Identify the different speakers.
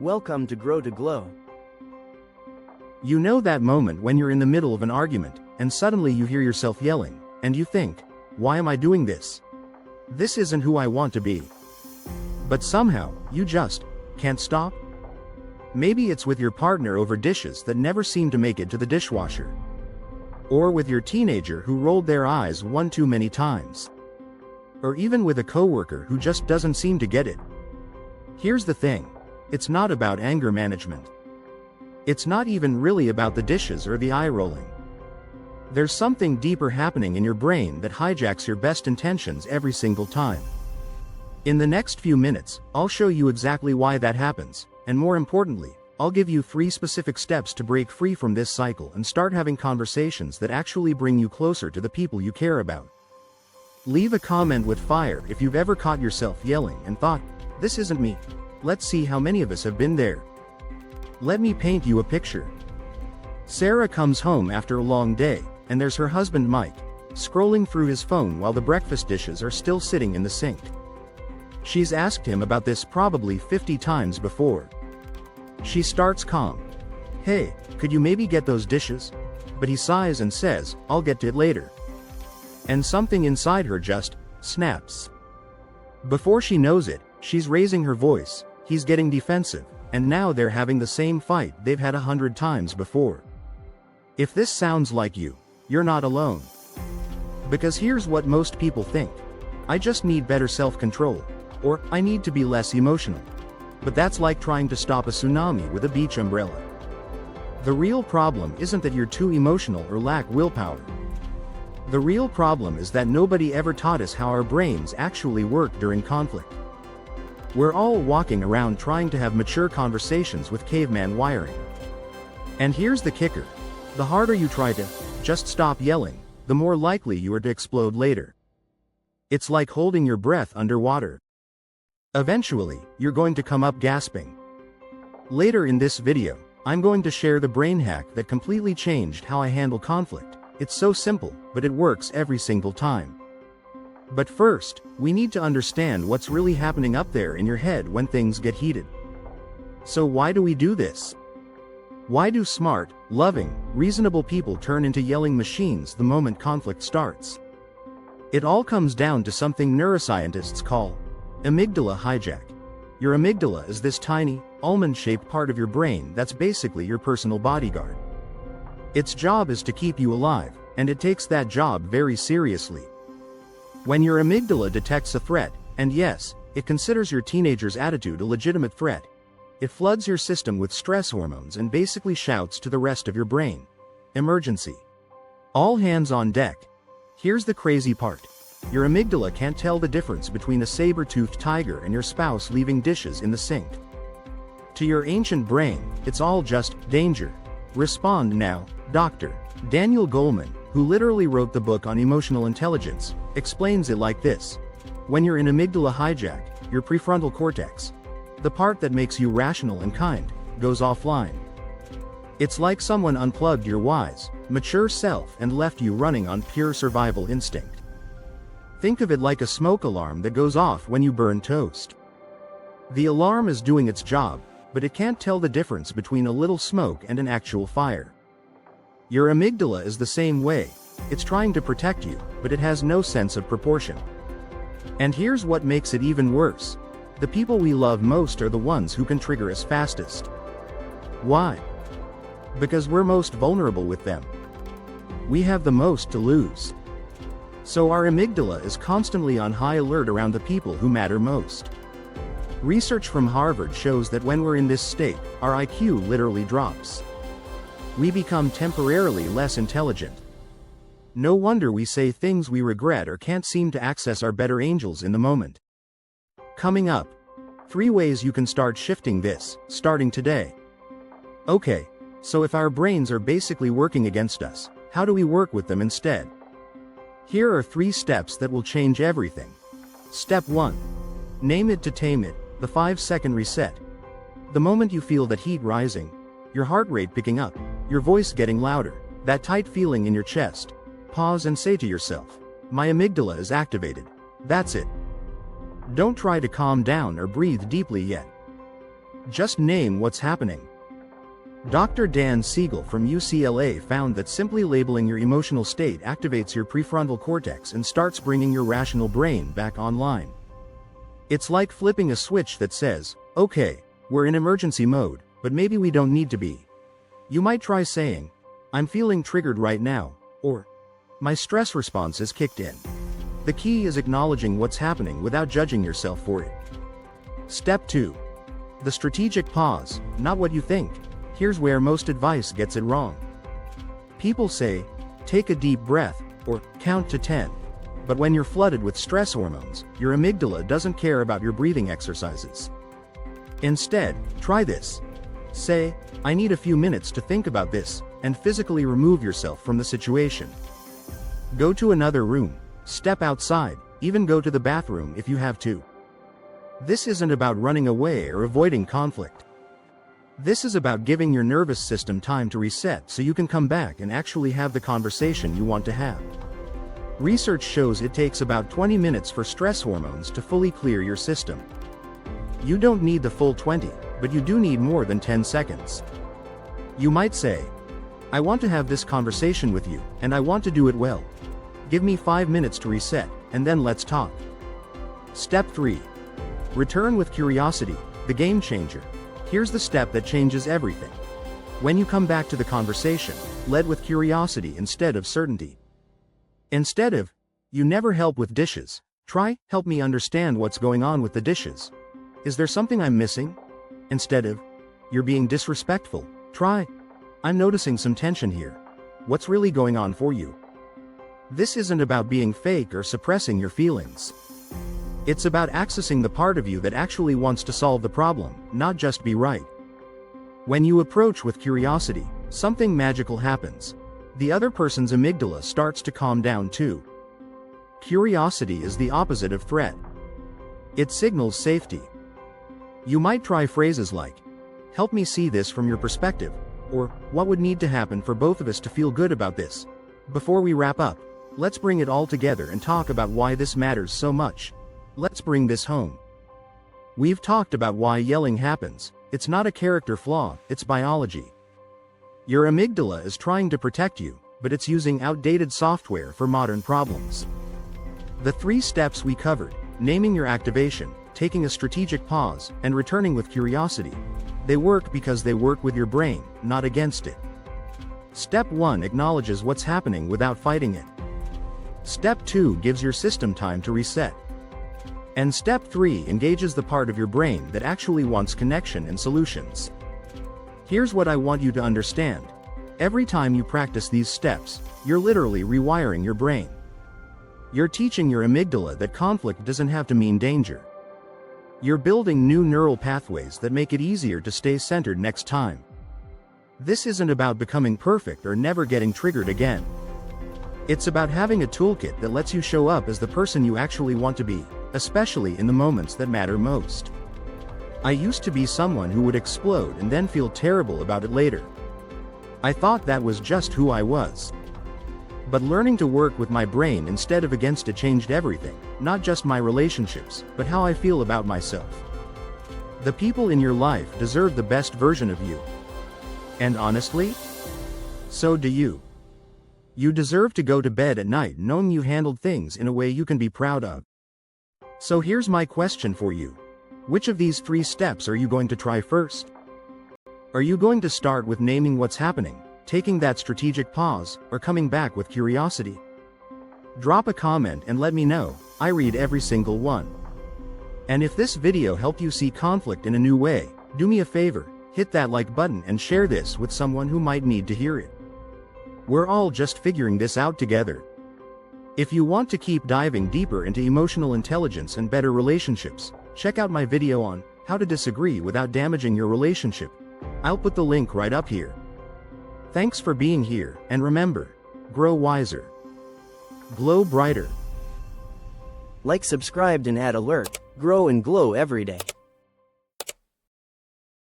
Speaker 1: Welcome to Grow to Glow.
Speaker 2: You know that moment when you're in the middle of an argument, and suddenly you hear yourself yelling, and you think, why am I doing this? This isn't who I want to be. But somehow, you just can't stop? Maybe it's with your partner over dishes that never seem to make it to the dishwasher. Or with your teenager who rolled their eyes one too many times. Or even with a coworker who just doesn't seem to get it. Here's the thing. It's not about anger management. It's not even really about the dishes or the eye rolling. There's something deeper happening in your brain that hijacks your best intentions every single time. In the next few minutes, I'll show you exactly why that happens, and more importantly, I'll give you 3 specific steps to break free from this cycle and start having conversations that actually bring you closer to the people you care about. Leave a comment with fire if you've ever caught yourself yelling and thought, this isn't me. Let's see how many of us have been there. Let me paint you a picture. Sarah comes home after a long day, and there's her husband Mike, scrolling through his phone while the breakfast dishes are still sitting in the sink. She's asked him about this probably 50 times before. She starts calm. Hey, could you maybe get those dishes? But he sighs and says, I'll get to it later. And something inside her just snaps. Before she knows it, she's raising her voice, he's getting defensive, and now they're having the same fight they've had 100 times before. If this sounds like you, you're not alone. Because here's what most people think. I just need better self-control. Or, I need to be less emotional. But that's like trying to stop a tsunami with a beach umbrella. The real problem isn't that you're too emotional or lack willpower. The real problem is that nobody ever taught us how our brains actually work during conflict. We're all walking around trying to have mature conversations with caveman wiring. And here's the kicker. The harder you try to just stop yelling, the more likely you are to explode later. It's like holding your breath underwater. Eventually, you're going to come up gasping. Later in this video, I'm going to share the brain hack that completely changed how I handle conflict. It's so simple, but it works every single time. But first, we need to understand what's really happening up there in your head when things get heated. So why do we do this? Why do smart, loving, reasonable people turn into yelling machines the moment conflict starts? It all comes down to something neuroscientists call amygdala hijack. Your amygdala is this tiny, almond-shaped part of your brain that's basically your personal bodyguard. Its job is to keep you alive, and it takes that job very seriously. When your amygdala detects a threat, and yes, it considers your teenager's attitude a legitimate threat, it floods your system with stress hormones and basically shouts to the rest of your brain, emergency. All hands on deck. Here's the crazy part. Your amygdala can't tell the difference between a saber-toothed tiger and your spouse leaving dishes in the sink. To your ancient brain, it's all just danger. Respond now, Dr. Daniel Goleman, who literally wrote the book on emotional intelligence, explains it like this. When you're in amygdala hijack, your prefrontal cortex, the part that makes you rational and kind, goes offline. It's like someone unplugged your wise, mature self and left you running on pure survival instinct. Think of it like a smoke alarm that goes off when you burn toast. The alarm is doing its job, but it can't tell the difference between a little smoke and an actual fire. Your amygdala is the same way. It's trying to protect you, but it has no sense of proportion. And here's what makes it even worse. The people we love most are the ones who can trigger us fastest. Why? Because we're most vulnerable with them. We have the most to lose. So our amygdala is constantly on high alert around the people who matter most. Research from Harvard shows that when we're in this state, our IQ literally drops. We become temporarily less intelligent. No wonder we say things we regret or can't seem to access our better angels in the moment. Coming up, 3 ways you can start shifting this, starting today. Okay, so if our brains are basically working against us, how do we work with them instead? Here are 3 steps that will change everything. Step 1. Name it to tame it, the 5-second reset. The moment you feel that heat rising, your heart rate picking up, your voice getting louder, that tight feeling in your chest, pause and say to yourself, my amygdala is activated. That's it. Don't try to calm down or breathe deeply yet. Just name what's happening. Dr. Dan Siegel from UCLA found that simply labeling your emotional state activates your prefrontal cortex and starts bringing your rational brain back online. It's like flipping a switch that says, okay, we're in emergency mode, but maybe we don't need to be. You might try saying, I'm feeling triggered right now, or my stress response is kicked in. The key is acknowledging what's happening without judging yourself for it. Step 2. The strategic pause, not what you think. Here's where most advice gets it wrong. People say, take a deep breath, or count to 10. But when you're flooded with stress hormones, your amygdala doesn't care about your breathing exercises. Instead, try this. Say, I need a few minutes to think about this, and physically remove yourself from the situation. Go to another room, step outside, even go to the bathroom if you have to. This isn't about running away or avoiding conflict. This is about giving your nervous system time to reset so you can come back and actually have the conversation you want to have. Research shows it takes about 20 minutes for stress hormones to fully clear your system. You don't need the full 20, but you do need more than 10 seconds. You might say, I want to have this conversation with you, and I want to do it well. Give me 5 minutes to reset, and then let's talk. Step 3. Return with curiosity, the game changer. Here's the step that changes everything. When you come back to the conversation, lead with curiosity instead of certainty. Instead of, you never help with dishes, try, help me understand what's going on with the dishes. Is there something I'm missing? Instead of, you're being disrespectful, try, I'm noticing some tension here. What's really going on for you? This isn't about being fake or suppressing your feelings. It's about accessing the part of you that actually wants to solve the problem, not just be right. When you approach with curiosity, something magical happens. The other person's amygdala starts to calm down too. Curiosity is the opposite of threat. It signals safety. You might try phrases like, help me see this from your perspective, or, what would need to happen for both of us to feel good about this? Before we wrap up, let's bring it all together and talk about why this matters so much. Let's bring this home. We've talked about why yelling happens. It's not a character flaw, it's biology. Your amygdala is trying to protect you, but it's using outdated software for modern problems. The 3 steps we covered, naming your activation, taking a strategic pause, and returning with curiosity, they work because they work with your brain, not against it. Step 1 acknowledges what's happening without fighting it. Step 2 gives your system time to reset. And step 3 engages the part of your brain that actually wants connection and solutions. Here's what I want you to understand. Every time you practice these steps, you're literally rewiring your brain. You're teaching your amygdala that conflict doesn't have to mean danger. You're building new neural pathways that make it easier to stay centered next time. This isn't about becoming perfect or never getting triggered again. It's about having a toolkit that lets you show up as the person you actually want to be, especially in the moments that matter most. I used to be someone who would explode and then feel terrible about it later. I thought that was just who I was. But learning to work with my brain instead of against it changed everything, not just my relationships, but how I feel about myself. The people in your life deserve the best version of you. And honestly, so do you. You deserve to go to bed at night knowing you handled things in a way you can be proud of. So here's my question for you. Which of these 3 steps are you going to try first? Are you going to start with naming what's happening, taking that strategic pause, or coming back with curiosity? Drop a comment and let me know. I read every single one. And if this video helped you see conflict in a new way, do me a favor, hit that like button and share this with someone who might need to hear it. We're all just figuring this out together. If you want to keep diving deeper into emotional intelligence and better relationships, check out my video on how to disagree without damaging your relationship. I'll put the link right up here. Thanks for being here, and remember, grow wiser, glow brighter.
Speaker 1: Like, subscribed and add alert, grow and glow every day.